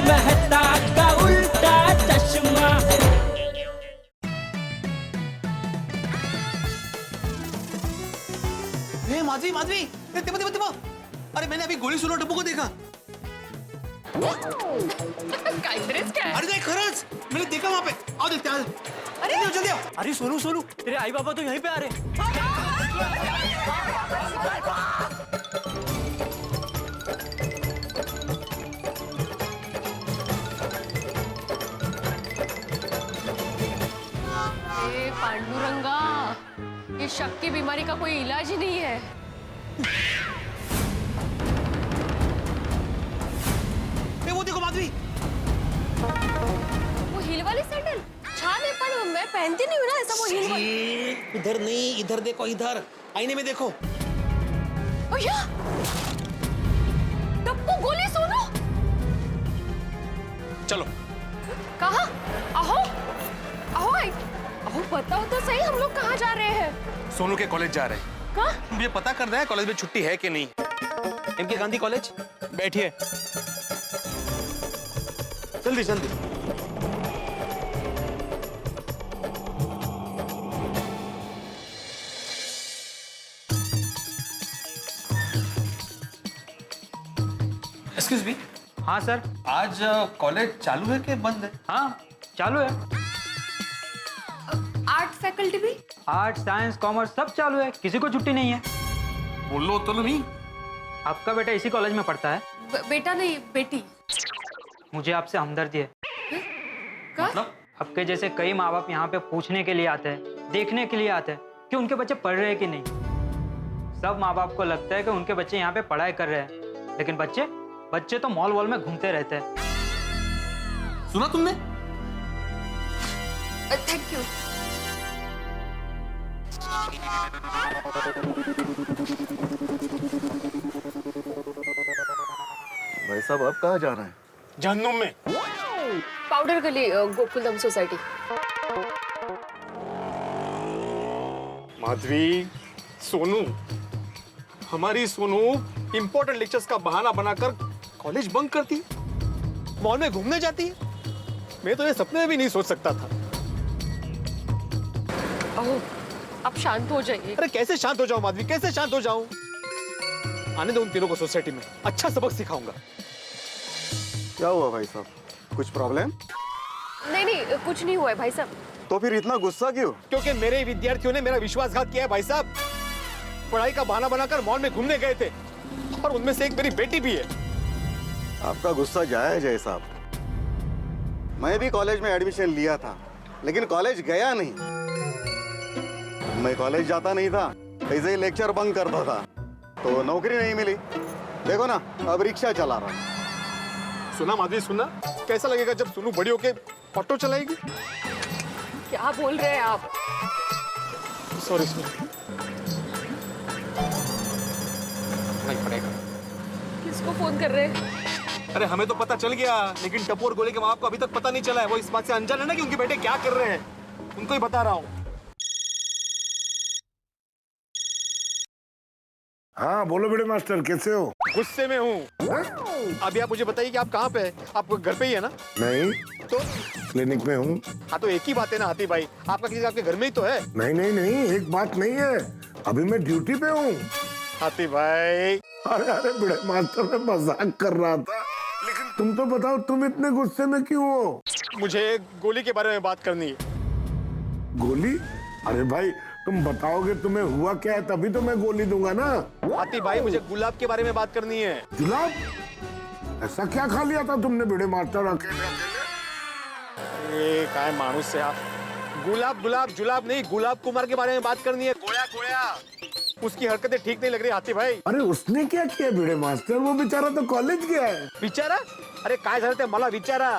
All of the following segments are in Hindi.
मेहता का उल्टा चश्मा। माधवी माधवी तेव्हा तेव्हा तेव्हा, अरे मैंने अभी गोली सुनो टप्पू को देखा। अरे नहीं खरंच, मैंने देखा वहाँ पे। आओ देखते हैं, अरे जल्दी आओ। अरे सोनू सोनू, तेरे आई बाबा तो यहीं पे आ रहे। पांडुरंगा, ये शक की बीमारी का कोई इलाज ही नहीं है। वो देखो माधवी, वो हील वाली सैंडल छान है, पर मैं पहनती नहीं हूँ ना ऐसा वो हील वाली। इधर नहीं, इधर देखो, इधर आईने में देखो। भैया, टप्पू गोली सोनू। चलो। कहाँ? अहो, अहो, अहो बताओ तो सही, हम लोग कहाँ जा रहे हैं? सोनू के कॉलेज जा रहे हैं। कहाँ? मुझे पता करना है कॉलेज में छुट्टी है कि नहीं। एमके गांधी कॉलेज, बैठिए जल्दी जल्दी। Excuse me. हाँ सर। आज कॉलेज चालू है कि बंद है? हाँ चालू है। आर्ट फैकल्टी भी? आर्ट साइंस कॉमर्स सब चालू है, किसी को छुट्टी नहीं है। बोलो तो नहीं। आपका बेटा इसी कॉलेज में पढ़ता है। बेटा नहीं, बेटी। मुझे आपसे हमदर्दी है। मतलब? आपके जैसे कई माँ बाप यहाँ पे पूछने के लिए आते हैं, देखने के लिए आते हैं कि उनके बच्चे पढ़ रहे हैं कि नहीं। सब माँ बाप को लगता है कि उनके बच्चे यहाँ पे पढ़ाई कर रहे हैं, लेकिन बच्चे तो मॉल वॉल में घूमते रहते हैं। सुना तुमने? Thank you. भाई साहब आप कहाँ जा रहे हैं? जहन्नुम में। पाउडर गली, गोकुलधाम सोसाइटी। माधवी, सोनू, हमारी सोनू इंपॉर्टेंट लेक्चर्स का बहाना बनाकर कॉलेज बंक करती है, मॉल में घूमने जाती है। मैं तो ये सपने में भी नहीं सोच सकता था। ओह, आप शांत हो जाइए। अरे कैसे शांत हो जाऊं माधवी, कैसे शांत हो जाऊं? आने दो उन तीनों को सोसाइटी में, अच्छा सबक सिखाऊंगा। क्या हुआ भाई साहब, कुछ प्रॉब्लम? नहीं नहीं, कुछ नहीं हुआ है भाई साहब। तो फिर इतना गुस्सा क्यों? क्योंकि मेरे विद्यार्थियों ने मेरा विश्वासघात किया है भाई साहब। पढ़ाई का बहाना बनाकर मॉल में घूमने गए थे, और उनमें से एक मेरी बेटी भी है। आपका गुस्सा जायज है साहब। मैं भी कॉलेज में एडमिशन लिया था, लेकिन कॉलेज गया नहीं। मैं कॉलेज जाता नहीं था, ऐसे ही लेक्चर बंक करता था, तो नौकरी नहीं मिली। देखो ना, अब रिक्शा चला रहा हूं। सुना माधवी, सुना? कैसा लगेगा जब सोनू बड़ी होके ऑटो चलाएगी? क्या बोल रहे हैं आप? Sorry sorry. नहीं पड़ेगा। किसको फोन कर रहे हैं? अरे हमें तो पता चल गया, लेकिन टप्पू और गोले के माँ बाप को अभी तक पता नहीं चला है। वो इस बात से अनजान है ना कि उनके बेटे क्या कर रहे हैं। उनको ही बता रहा हूँ। हाँ बोलो बड़े मास्टर, कैसे हो? गुस्से में हूँ। अभी आप मुझे बताइए कि आप कहाँ पे हैं? आप घर पे ही है ना? नहीं तो क्लिनिक में हूँ। हाँ तो एक ही बात है ना हाथी भाई, आपका किसी आपके घर में ही तो है। नहीं नहीं नहीं, एक बात नहीं है, अभी मैं ड्यूटी पे हूँ। हाथी भाई, अरे अरे बड़े मास्टर, मैं मजाक कर रहा था, लेकिन तुम तो बताओ, तुम इतने गुस्से में क्यों हो? मुझे गोली के बारे में बात करनी है। गोली? अरे भाई तुम बताओगे तुम्हें हुआ क्या है, तभी तो मैं गोली दूंगा ना। हाथी भाई, मुझे गुलाब के बारे में बात करनी है। गुलाब? ऐसा क्या खा लिया था तुमने बड़े मास्टर अकेले अकेले? काय मानुस से आप। गुलाब गुलाब जुलाब नहीं, गुलाब कुमार के बारे में बात करनी है। गोया गोया, उसकी हरकतें ठीक नहीं लग रही हाथी भाई। अरे उसने क्या किया बड़े मास्टर? वो बेचारा तो कॉलेज गया है। विचारा? अरे काय झालं ते मला विचारा।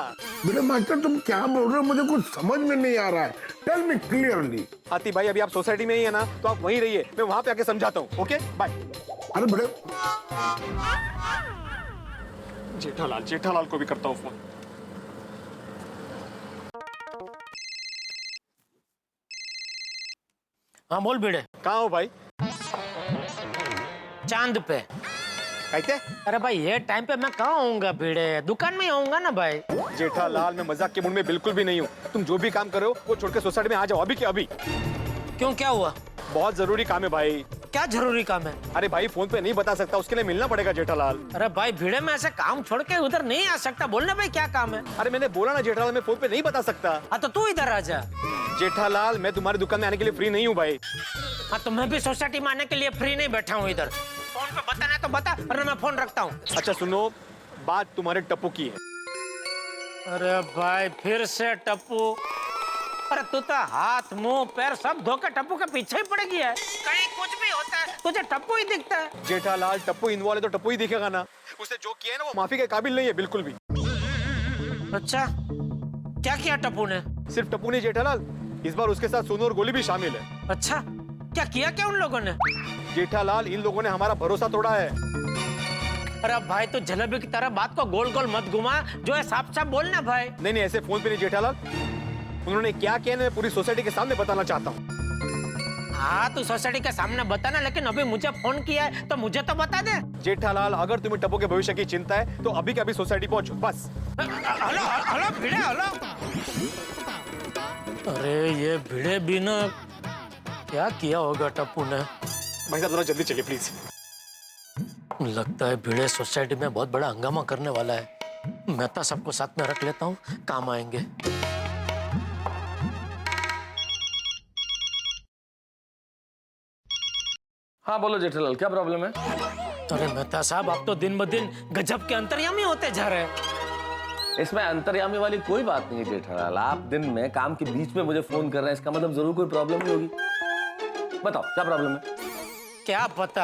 बड़े मास्टर तुम क्या बोल रहे हो, मुझे कुछ समझ में नहीं आ रहा है। Tell me clearly. हाथी भाई, अभी आप सोसाइटी में ही है ना, तो आप वहीं रहिए, मैं वहां पे आके समझाता हूँ। Okay bye. अरे बड़े, जेठालाल, जेठालाल को भी करता हूँ फोन। हाँ बोल भिड़े। कहाँ हो भाई? चांद पे। कहते अरे भाई ये टाइम पे मैं कहाँ होऊंगा भिड़े, दुकान में ही होऊंगा ना भाई। जेठालाल मैं मजाक के मूड में बिल्कुल भी नहीं हूँ। तुम जो भी काम कर रहे हो वो छोड़ के सोसाइटी में आ जाओ अभी के अभी। क्यों, क्या हुआ? बहुत जरूरी काम है भाई। क्या जरूरी काम है? अरे भाई फोन पे नहीं बता सकता, उसके लिए मिलना पड़ेगा जेठालाल। अरे भाई भिड़े में ऐसे काम छोड़ के उधर नहीं आ सकता, बोलना भाई क्या काम है? अरे मैंने बोला ना जेठालाल, मैं फोन पे नहीं बता सकता। हाँ तो तू इधर आ जा। जेठालाल मैं तुम्हारी दुकान में आने के लिए फ्री नहीं हूँ भाई। हाँ तो मैं भी सोसाइटी में आने के लिए फ्री नहीं बैठा हूँ इधर। फोन पे बताना तो बता, वरना मैं फोन रखता हूँ। अच्छा सुनो, बात तुम्हारे टप्पू की है। अरे भाई फिर से टप्पू। अरे तू तो हाथ मुंह पैर सब धोकर टप्पू के पीछे ही पड़ गया है। कहीं कुछ भी होता है तुझे टप्पू ही दिखता है। जेठालाल टप्पू इन्वॉल्व है तो टप्पू ही दिखेगा ना। उसने जो किया है ना वो माफी के काबिल नहीं है बिल्कुल भी। अच्छा क्या किया टप्पू ने? सिर्फ टप्पू नहीं जेठालाल, इस बार उसके साथ सोनू और गोली भी शामिल है। अच्छा क्या किया क्या उन लोगों ने? जेठालाल इन लोगों ने हमारा भरोसा तोड़ा है। अरे भाई तू जलेबी की तरह बात को गोल गोल मत घुमा, जो है साफ साफ बोलना भाई। नहीं नहीं ऐसे फोन पे नहीं जेठालाल, उन्होंने क्या किया मैं पूरी सोसाइटी के सामने बताना चाहता हूँ। हाँ तू सोसाइटी के सामने बताना, लेकिन अभी मुझे फोन किया है तो मुझे तो बता दे। जेठालाल अगर तुम्हें टप्पू के भविष्य की चिंता है तो अभी के अभी सोसाइटी पहुंचो बस। हेलो हेलो भिड़े हेलो। अरे ये भिड़े भी ना, क्या किया होगा टप्पू ने? भाई साहब थोड़ा जल्दी चलिए प्लीज। लगता है भिड़े सोसाइटी में बहुत बड़ा हंगामा करने वाला है। मैं तो सबको साथ में रख लेता हूँ, काम आएंगे। हाँ बोलो जेठालाल, क्या प्रॉब्लम है? अरे मेहता साहब आप तो दिन ब दिन गजब के अंतर्यामी होते जा रहे हैं। इसमें अंतर्यामी वाली कोई बात नहीं है जेठालाल। आप दिन में काम के बीच में मुझे फोन कर रहे हैं, इसका मतलब जरूर कोई प्रॉब्लम ही होगी। बताओ क्या प्रॉब्लम है? क्या पता।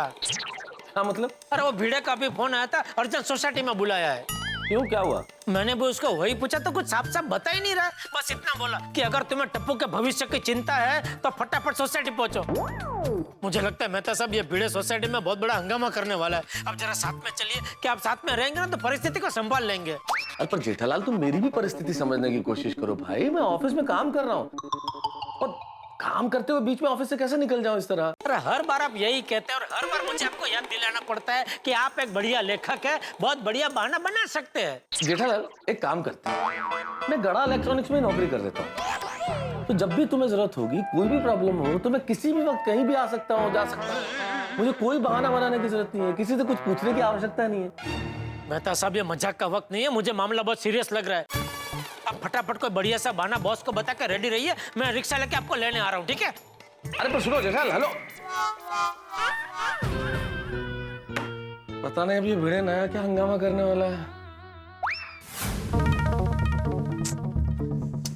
हाँ मतलब? अरे वो भिड़े का भी फोन आया था, अर्जेंट सोसाइटी में बुलाया है। क्यों, क्या हुआ? मैंने भी उसको वही पूछा तो कुछ साफ साफ बता ही नहीं रहा। बस इतना बोला कि अगर तुम्हें टप्पू के भविष्य की चिंता है तो फटाफट सोसाइटी पहुंचो। मुझे लगता है मेहता साहब ये भिड़े सोसाइटी में बहुत बड़ा हंगामा करने वाला है। अब जरा साथ में चलिए, कि आप साथ में रहेंगे ना तो परिस्थिति को संभाल लेंगे। अरे पर जेठालाल तुम मेरी भी परिस्थिति समझने की कोशिश करो भाई। मैं ऑफिस में काम कर रहा हूँ और काम करते हुए बीच में ऑफिस से कैसे निकल जाऊं इस तरह? अरे हर बार आप यही कहते हैं और हर बार मुझे आपको याद दिलाना पड़ता है कि आप एक बढ़िया लेखक है, बहुत बढ़िया बहाना बना सकते हैं। जेठालाल एक काम करते हैं, मैं गड़ा इलेक्ट्रॉनिक्स में नौकरी कर देता हूँ, तो जब भी तुम्हें जरूरत होगी, कोई भी प्रॉब्लम हो तो मैं किसी भी वक्त कहीं भी आ सकता हूँ, जा सकता हूँ। मुझे कोई बहाना बनाने की जरूरत नहीं है, किसी से कुछ पूछने की आवश्यकता नहीं है। मेहता साहब ये मजाक का वक्त नहीं है, मुझे मामला बहुत सीरियस लग रहा है। आप फटाफट कोई बढ़िया सा बहाना बॉस को बता के रेडी रहिए, मैं रिक्शा लेके आपको लेने आ रहा हूँ, ठीक है? अरे पर सुनो जेठालाल, हेलो। पता नहीं अब ये भिड़े नया क्या हंगामा करने वाला है।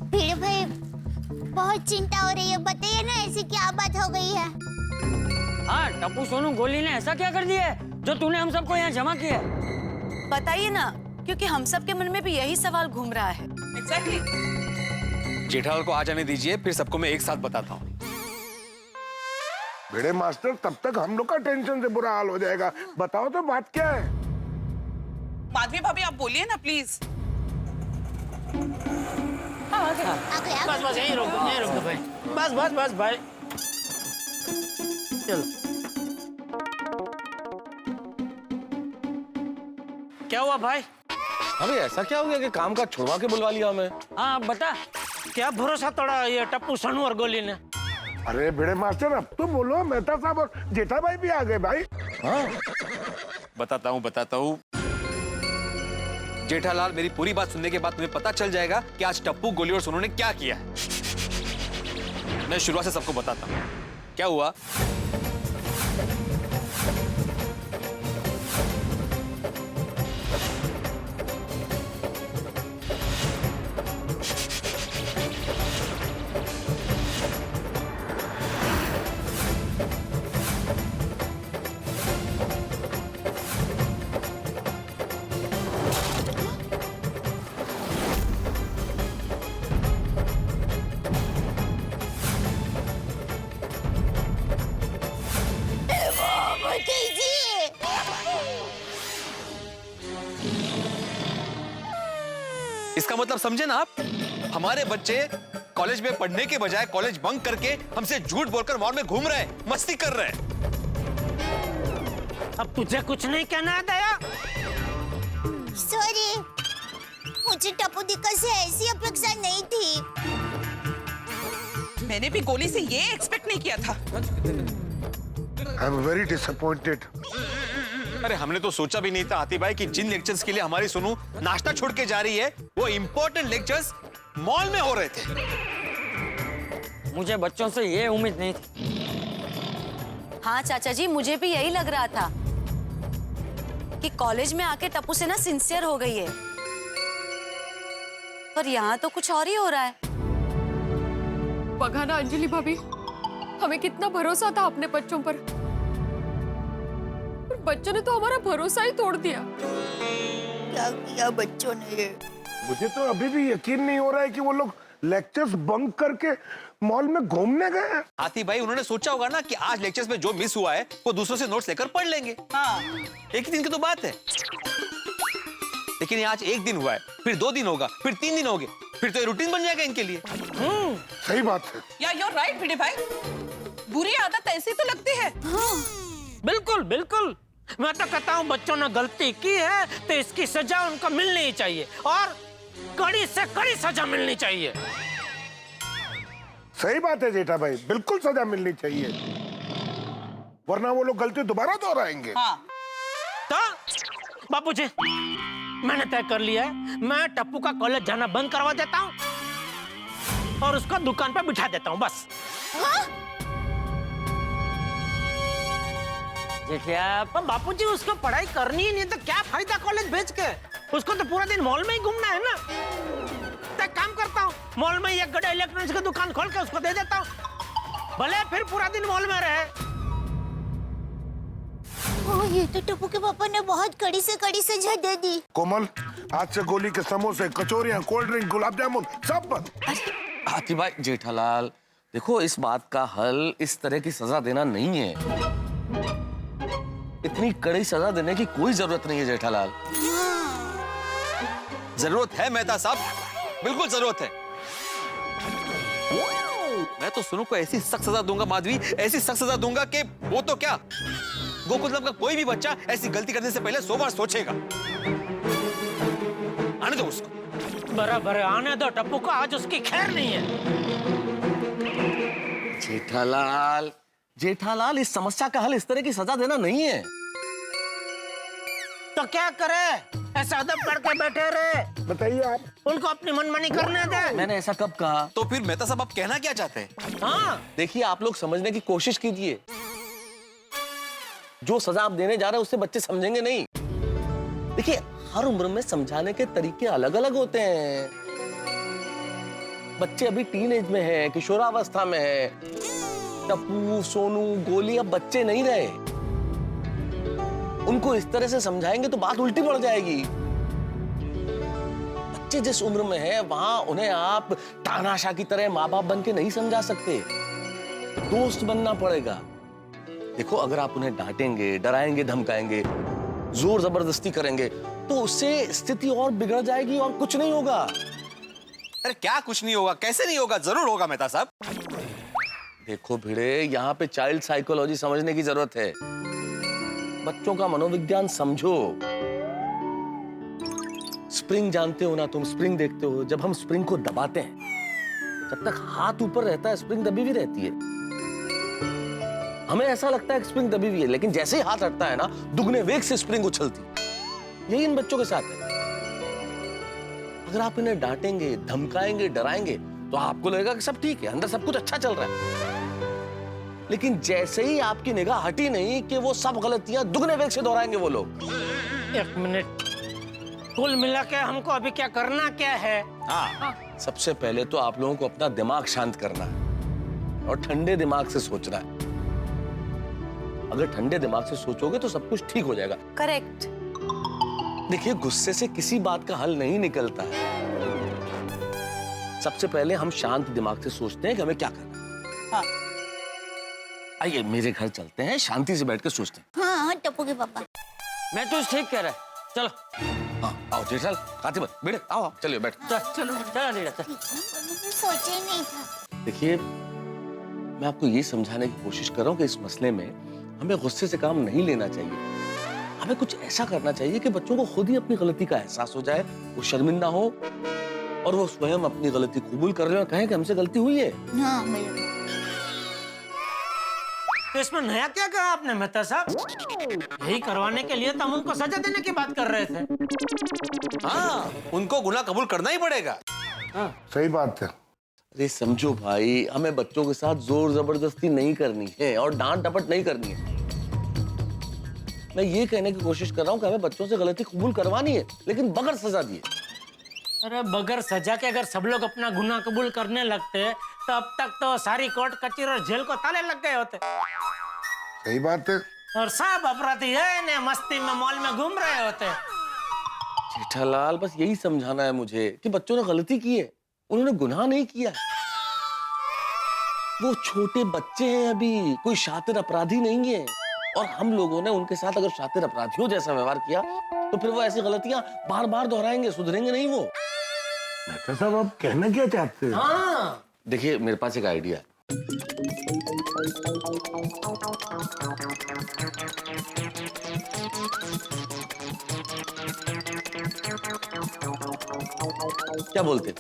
भिड़े भाई बहुत चिंता हो रही है, बताइए ना ऐसी क्या बात हो गई है? हाँ टप्पू सोनू गोली ने ऐसा क्या कर दिया है जो तूने हम सबको यहाँ जमा किया? बताइए ना, क्योंकि हम सब के मन में भी यही सवाल घूम रहा है। जेठालाल को आ जाने दीजिए, फिर सबको मैं एक साथ बताता हूँ। भिड़े मास्टर तब तक हम लोग का टेंशन से बुरा हाल हो जाएगा। बताओ तो बात क्या है? माधवी भाभी आप बोलिए ना प्लीज। बस बस यहीं रोक दो भाई, बस बस बस भाई, चलो। क्या हुआ भाई? अबे ऐसा क्या हो गया कि काम का छुड़वा के बुलवा लिया हमें? हाँ बता। क्या भरोसा तोड़ा ये टप्पू सोनू और गोली ने? अरे भिड़े मास्टर अब तो बोलो, मेहता साहब और जेठा भाई भी आ गए भाई। हाँ बताता हूँ। जेठालाल मेरी पूरी बात सुनने के बाद तुम्हें पता चल जाएगा कि आज टप्पू, गोली और सोनू ने क्या किया है। मैं शुरुआत से सबको बताता हूँ क्या हुआ। इसका मतलब समझे ना आप, हमारे बच्चे कॉलेज में पढ़ने के बजाय कॉलेज बंक करके हमसे झूठ बोलकर मॉल में घूम रहे हैं, मस्ती कर रहे हैं। अब तुझे कुछ नहीं कहना है दया? सॉरी, मुझे टप्पू दिक्कत से ऐसी अपेक्षा नहीं थी। मैंने भी गोली से ये एक्सपेक्ट नहीं किया था। I am very disappointed. अरे हमने तो सोचा भी नहीं था हाथी भाई कि जिन लेक्चर्स के लिए हमारी सोनू नाश्ता छोड़ के जा रही है वो इम्पोर्टेंट लेक्चर्स मॉल में हो रहे थे। मुझे बच्चों से ये उम्मीद नहीं थी। हाँ चाचा जी, मुझे भी यही लग रहा था कि कॉलेज में आके टप्पू से ना सिंसियर हो गई है, पर यहाँ तो कुछ और ही हो रहा है। बघा ना अंजलि भाभी, हमें कितना भरोसा था अपने बच्चों पर बच्चों ने तो हमारा भरोसा ही तोड़ दिया। क्या किया बच्चों ने? मुझे तो अभी भी यकीन नहीं हो रहा है कि वो लोग लेक्चर्स बंक करके मॉल में घूमने गए हैं। हाथी भाई उन्होंने सोचा होगा ना कि आज लेक्चर्स में जो मिस हुआ है वो दूसरों से नोट्स लेकर पढ़ लेंगे। हाँ। एक ही दिन की तो बात है, लेकिन आज एक दिन हुआ है, फिर 2 दिन होगा, फिर 3 दिन होंगे, फिर तो ये रूटीन बन जाएगा इनके लिए। सही बात है। या यू आर राइट भिड़े भाई, बुरी आदत ऐसी तो लगती है। बिल्कुल बिल्कुल, मैं तो कहता हूँ बच्चों ने गलती की है तो इसकी सजा उनको मिलनी चाहिए, और कड़ी से कड़ी सजा मिलनी चाहिए। सही बात है जेठा भाई, बिल्कुल सजा मिलनी चाहिए, वरना वो लोग गलती दोबारा दोहराएंगे। हाँ। तो बापूजी, मैंने तय कर लिया है, मैं टप्पू का कॉलेज जाना बंद करवा देता हूँ और उसको दुकान पर बिठा देता हूँ, बस। जेठिया, पर बापूजी उसको पढ़ाई करनी ही नहीं तो क्या फायदा कॉलेज भेज के? उसको तो पूरा दिन मॉल में ही घूमना है ना। तो काम करता हूँ, मॉल में एक गड़ा इलेक्ट्रॉनिक्स की दुकान खोल के उसको दे देता हूँ, भले फिर पूरा दिन मॉल में रहे। ये तो टप्पू के पापा ने बहुत कड़ी से कड़ी सजा दे दी। कोमल, आज से गोली के समोसे, कचौरियां, कोल्ड ड्रिंक, गुलाब जामुन सब बंद। हाथी भाई, जेठालाल, देखो इस बात का हल इस तरह की सजा देना नहीं है। इतनी कड़ी सजा देने की कोई जरूरत नहीं है जेठालाल। जरूरत है मेहता साहब, बिल्कुल जरूरत है। मैं तो सोनू को ऐसी सख्त सजा दूंगा माधवी, ऐसी सख्त सजा दूंगा कि वो तो क्या, गोकुलम का कोई भी बच्चा ऐसी गलती करने से पहले 100 बार सोचेगा। आने दो उसको। बराबर है, आने दो टप्पू को, आज उसकी खैर नहीं है। जेठालाल, जेठालाल, इस समस्या का हल इस तरह की सजा देना नहीं है। तो क्या करे, ऐसा अदब करके बैठे रहे? बताइए आप। उनको अपनी मनमानी करने दे। मैंने ऐसा कब कहा? तो फिर मेहता साहब आप कहना क्या चाहते हैं? हाँ, देखिए, आप लोग समझने की कोशिश कीजिए। जो सजा आप देने जा रहे हैं उससे बच्चे समझेंगे नहीं। देखिए, हर उम्र में समझाने के तरीके अलग अलग होते हैं। बच्चे अभी टीनेज में हैं, किशोरावस्था में है। टप्पू, सोनू, गोली अब बच्चे नहीं रहे। उनको इस तरह से समझाएंगे तो बात उल्टी पड़ जाएगी। बच्चे जिस उम्र में है वहां उन्हें आप तानाशाह की तरह माँ बाप बन के नहीं समझा सकते, दोस्त बनना पड़ेगा। देखो, अगर आप उन्हें डांटेंगे, डराएंगे, धमकाएंगे, जोर जबरदस्ती करेंगे तो उससे स्थिति और बिगड़ जाएगी और कुछ नहीं होगा। अरे क्या कुछ नहीं होगा, कैसे नहीं होगा? जरूर होगा मेहता साहब। देखो भिड़े, यहाँ पे चाइल्ड साइकोलॉजी समझने की जरूरत है। बच्चों का मनोविज्ञान समझो। स्प्रिंग जानते हो ना तुम? स्प्रिंग देखते हो? जब हम स्प्रिंग को दबाते हैं, जब तक हाथ ऊपर रहता है स्प्रिंग दबी हुई रहती है। हमें ऐसा लगता है कि स्प्रिंग दबी हुई है, लेकिन जैसे ही हाथ हटता है ना, दुगने वेग से स्प्रिंग उछलती। यही इन बच्चों के साथ है। अगर आप इन्हें डांटेंगे, धमकाएंगे, डराएंगे तो आपको लगेगा कि सब ठीक है, अंदर सब कुछ अच्छा चल रहा है। लेकिन जैसे ही आपकी निगाह हटी नहीं कि वो सब गलतियां दुगने वेग से दोहराएंगे वो लोग। एक मिनट, कुल मिला के हमको अभी क्या करना क्या है? हाँ, सबसे पहले तो आप लोगों को अपना दिमाग शांत करना है और ठंडे दिमाग से सोचना है। अगर ठंडे दिमाग से सोचोगे तो सब कुछ ठीक हो जाएगा। करेक्ट। देखिए, गुस्से से किसी बात का हल नहीं निकलता है। सबसे पहले हम शांत दिमाग से सोचते हैं कि हमें क्या करना है। हाँ। आइए मेरे घर चलते हैं, शांति से बैठ कर सोचते हैं। हाँ, टप्पू के पापा। मैं तो ठीक कह रहा है, चलो। हाँ, आओ जेठालाल, कातिब, बेटे आओ, चलिए बैठ। चलो नीरा, चल। सोचा ही नहीं था। देखिए, मैं आपको ये समझाने की कोशिश कर रहा हूँ कि इस मसले में हमें गुस्से से काम नहीं लेना चाहिए। हमें कुछ ऐसा करना चाहिए कि बच्चों को खुद ही अपनी गलती का एहसास हो जाए, वो शर्मिंदा हो और वो स्वयं अपनी गलती कबूल कर ले और कहें कि हमसे गलती हुई है। हाँ भैया। तो इसमें नया क्या कहा आपने मेहता साहब? यही करवाने के लिए तो हम उनको सजा देने की बात कर रहे थे। हाँ, उनको गुनाह कबूल करना ही पड़ेगा। सही बात है। अरे समझो भाई, हमें बच्चों के साथ जोर जबरदस्ती नहीं करनी है और डांट डपट नहीं करनी है। मैं ये कहने की कोशिश कर रहा हूँ कि हमें बच्चों से गलती कबूल करवानी है, लेकिन बगैर सजा दिए। अरे बगैर सजा के अगर सब लोग अपना गुनाह कबूल करने लगते तो अब तक तो सारी कोर्ट कचहरी और जेल को ताले लग गए होते। सही बात है। और सब अपराधी है ने मस्ती में मॉल में घूम रहे होते। जेठालाल, बस यही समझाना है मुझे कि बच्चों ने गलती की है, उन्होंने गुनाह नहीं किया। वो छोटे बच्चे हैं, अभी कोई शातिर अपराधी नहीं है। और हम लोगों ने उनके साथ अगर शातिर अपराधियों जैसा व्यवहार किया तो फिर वो ऐसी गलतियां बार बार दोहराएंगे, सुधरेंगे नहीं वो। मेहता साहब, आप कहना क्या चाहते हैं? हाँ। देखिए, मेरे पास एक आइडिया है। क्या बोलते हैं?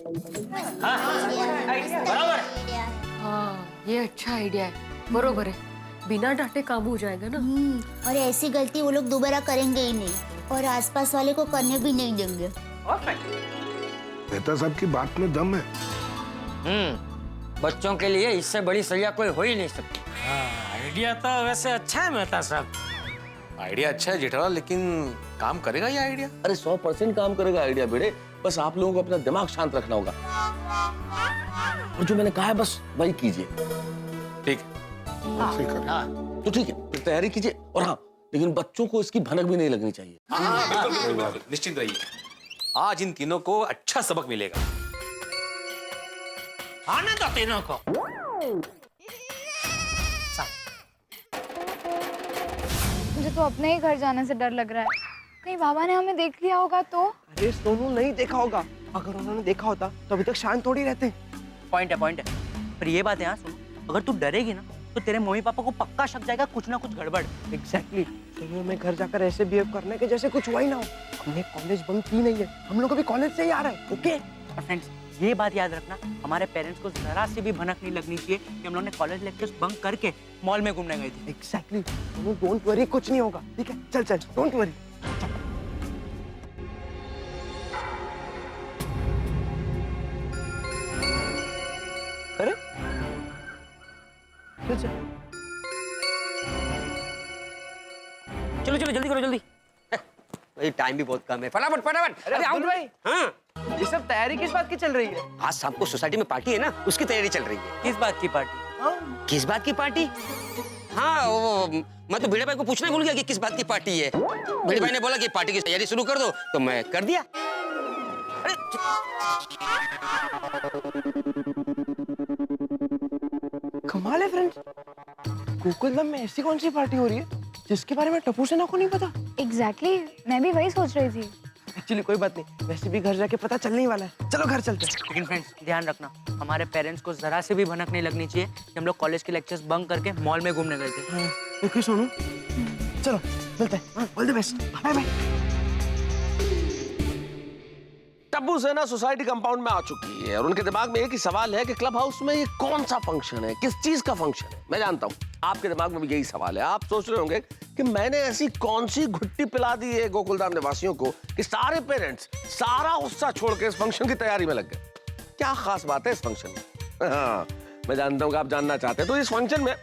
बराबर। हाँ, ये अच्छा आइडिया है, बरोबर है। बिना डांटे काम हो जाएगा ना। और ऐसी गलती वो लोग दोबारा करेंगे ही नहीं और आसपास वाले को करने भी नहीं देंगे। मेहता साहब की बात में दम है। बच्चों के लिए इससे बड़ी सजा कोई हो ही नहीं सकती। आइडिया तो वैसे अच्छा है मेहता साहब। आइडिया अच्छा है जेठालाल, लेकिन काम करेगा ये आइडिया? अरे 100% काम करेगा आइडिया बेटे, बस आप लोगों को अपना दिमाग शांत रखना होगा और जो मैंने कहा है बस वही कीजिए। ठीक है। तो ठीक है, फिर तैयारी कीजिए। और हाँ, लेकिन बच्चों को इसकी भनक भी नहीं लगनी चाहिए। बिल्कुल, निश्चिंत रहिए। आज इन तीनों को अच्छा सबक मिलेगा। आने दो तीनों को। मुझे तो अपने ही घर जाने से डर लग रहा है, कहीं बाबा ने हमें देख लिया होगा तो। अरे सोनू, नहीं देखा होगा। अगर उन्होंने देखा होता तो अभी तक शांत थोड़ी रहते। पॉइंट है। पर ये बात है हाँ सुनो, अगर तू डरेगी ना तो तेरे मम्मी पापा को पक्का शक जाएगा कुछ ना कुछ गड़बड़। एग्जैक्टली। सोनू, मैं घर जाकर ऐसे बिहेव करने के जैसे कुछ हुआ ही ना हो। हमने कॉलेज बंक की नहीं है, हम लोग अभी कॉलेज से ही आ रहे हैं। ओके फ्रेंड्स, ये बात याद रखना, हमारे पेरेंट्स को जरा सी भी भनक नहीं लगनी चाहिए कि हम लोग ने कॉलेज लेक्चर्स बंक करके मॉल में घूमने गए थे। एग्जैक्टली। सोनू, डोंट वरी, कुछ नहीं होगा। ठीक है, चल चल, डोंट वरी। अरे चलो चलो जल्दी करो जल्दी। भाई टाइम भी बहुत कम है, फटाफट फटाफट। अरे अब्दुल भाई, हाँ, ये सब तैयारी किस बात की चल रही है? आज शाम को सोसाइटी में पार्टी है ना, उसकी तैयारी चल रही है। किस बात की पार्टी? किस बात की पार्टी? हाँ, वो मैं तो भिड़े भाई को पूछना भूल गया कि किस बात की पार्टी है। भिड़े भाई ने बोला कि पार्टी की तैयारी शुरू कर दो, तो मैं कर दिया। अरे कमाल है फ्रेंड्स, गोकुलधाम में ऐसी कौन सी पार्टी हो रही है जिसके बारे में टप्पू सेना को नहीं पता? एग्जैक्टली, मैं भी वही सोच रही थी। एक्चुअली कोई बात नहीं, वैसे भी घर जाके पता चलने ही वाला है। चलो घर चलते हैं। लेकिन फ्रेंड्स ध्यान रखना, हमारे पेरेंट्स को जरा से भी भनक नहीं लगनी चाहिए कि हम लोग कॉलेज के लेक्चर्स बंक करके मॉल में घूमने गए थे। ओके सोनू, चलो चलते हैं। All the best, bye bye. Tapu Sena society compound में आ चुकी है और उनके दिमाग में एक ही सवाल है कि क्लब हाउस में ये कौन सा फंक्शन है, किस चीज का फंक्शन है। मैं जानता हूँ आपके दिमाग में भी यही सवाल है। आप सोच रहे होंगे कि मैंने ऐसी कौन सी घुट्टी पिला दी है गोकुलधाम निवासियों को कि सारे पेरेंट्स सारा उत्साह छोड़ के इस फंक्शन की तैयारी में लग गए। क्या खास बात है इस फंक्शन में? हाँ, मैं जानता हूँ कि आप जानना चाहते हैं। तो इस फंक्शन में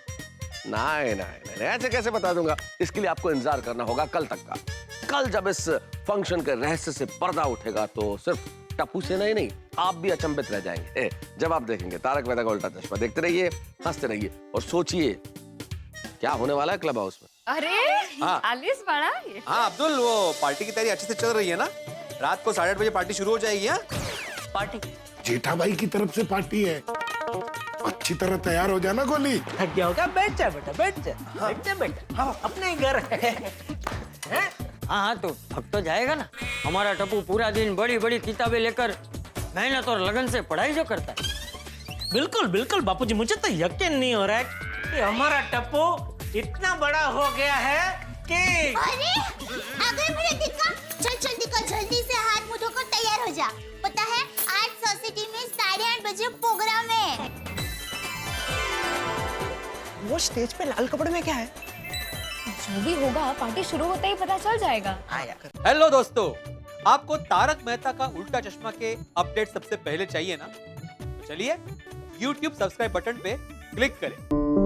नहीं, ऐसे कैसे बता दूंगा। इसके लिए आपको इंतजार करना होगा कल तक का। कल जब इस फंक्शन के रहस्य से पर्दा उठेगा तो सिर्फ टप्पू सेना ही नहीं, आप भी अचंभित रह जाएंगे जब आप देखेंगे तारक मेहता का उल्टा चश्मा। देखते रहिए, हंसते रहिए और सोचिए क्या होने वाला है क्लब हाउस में। अरे हाँ। आलिस बड़ा ये। हाँ अब्दुल, वो पार्टी की तैयारी अच्छे से चल रही है ना? रात को 8:30 बजे पार्टी शुरू हो जाएगी। हाँ, पार्टी जेठा भाई की तरफ से पार्टी है। अच्छी तरह तैयार हो जाना गोली। थक गया होगा, बैठ जा बेटा, बैठ जा। बैठ जा बेटा, हाँ, अपने ही घर है। हाँ तो थक तो जाएगा ना। हमारा टप्पू पूरा दिन बड़ी बड़ी किताबें लेकर मेहनत और लगन से पढ़ाई जो करता है। बिल्कुल बिल्कुल बापूजी, मुझे तो यकीन नहीं हो रहा है कि हमारा टप्पू इतना बड़ा हो गया है कि अरे अगर मेरा दिक्का चल चल दिक्का जल्दी से हाथ मुंह धोकर तैयार हो जा। पता है आज सोसाइटी में 8:30 बजे प्रोग्राम है। वो स्टेज पे लाल कपड़े में क्या है? जो भी होगा पार्टी शुरू होते ही पता चल जाएगा। हेलो दोस्तों, आपको तारक मेहता का उल्टा चश्मा के अपडेट सबसे पहले चाहिए ना? तो चलिए YouTube सब्सक्राइब बटन पे क्लिक करें।